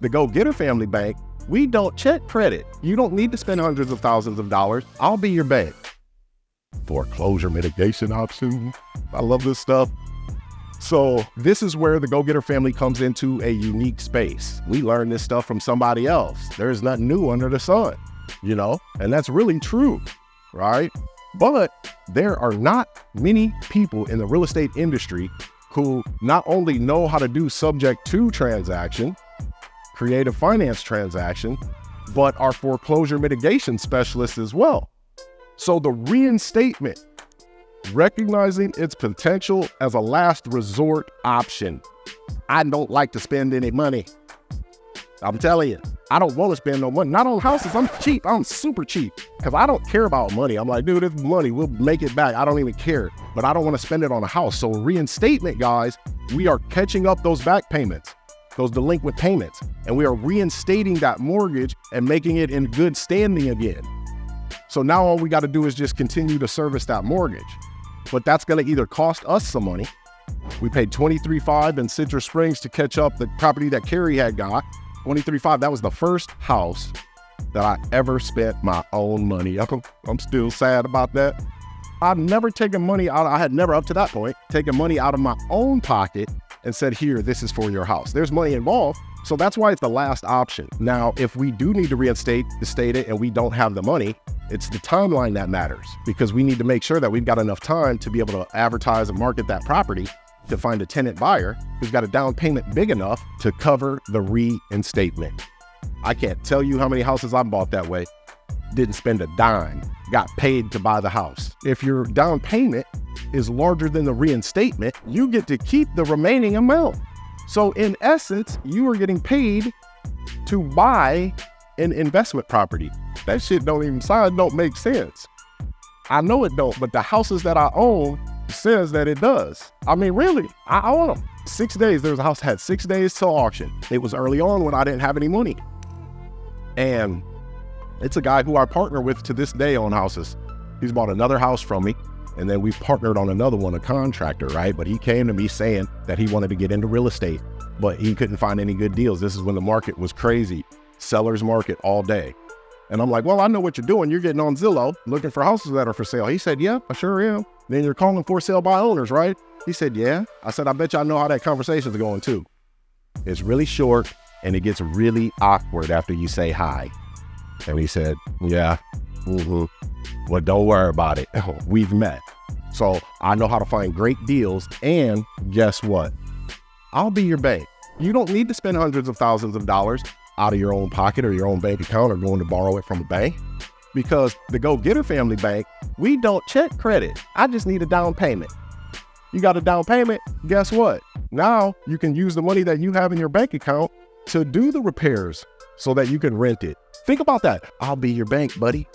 the go-getter family bank, we don't check credit. You don't need to spend hundreds of thousands of dollars. I'll be your bank. Foreclosure mitigation option. I love this stuff. So this is where the go-getter family comes into a unique space. We learn this stuff from somebody else. There's nothing new under the sun, you know, and that's really true, right? But there are not many people in the real estate industry who not only know how to do subject to transaction, creative finance transaction, but are foreclosure mitigation specialists as well. So the reinstatement, recognizing its potential as a last resort option. I don't like to spend any money. I'm telling you, I don't want to spend no money. Not on houses. I'm cheap. I'm super cheap because I don't care about money. I'm like, dude, this money, we'll make it back. I don't even care, but I don't want to spend it on a house. So reinstatement, guys, we are catching up those back payments, those delinquent payments, and we are reinstating that mortgage and making it in good standing again. So now all we got to do is just continue to service that mortgage. But that's going to either cost us some money. We paid $23,500 in Citrus Springs to catch up the property that Carrie had got. $23,500, that was the first house that I ever spent my own money. I'm still sad about that. I've never taken money out. I had never up to that point taken money out of my own pocket and said, here, this is for your house. There's money involved. So that's why it's the last option. Now, if we do need to reinstate it and we don't have the money, it's the timeline that matters, because we need to make sure that we've got enough time to be able to advertise and market that property to find a tenant buyer who's got a down payment big enough to cover the reinstatement. I can't tell you how many houses I bought that way. Didn't spend a dime, got paid to buy the house. If your down payment is larger than the reinstatement, you get to keep the remaining amount. So in essence, you are getting paid to buy an investment property. That shit don't make sense. I know it don't, but the houses that I own says that it does. I mean, really, I own them. 6 days, there was a house that had 6 days till auction. It was early on when I didn't have any money. And it's a guy who I partner with to this day on houses. He's bought another house from me, and then we've partnered on another one, a contractor, right? But he came to me saying that he wanted to get into real estate, but he couldn't find any good deals. This is when the market was crazy, seller's market all day. And I'm like, well, I know what you're doing. You're getting on Zillow looking for houses that are for sale. He said, yeah, I sure am. Then you're calling for sale by owners, right? He said, yeah. I said, I bet you I know how that conversation's going too. It's really short and it gets really awkward after you say hi. And he said, yeah, well, don't worry about it. We've met. So I know how to find great deals. And guess what? I'll be your bank. You don't need to spend hundreds of thousands of dollars out of your own pocket or your own bank account or going to borrow it from a bank, because the go-getter family bank, we don't check credit. I just need a down payment. You got a down payment, guess what? Now you can use the money that you have in your bank account to do the repairs so that you can rent it. Think about that. I'll be your bank, buddy.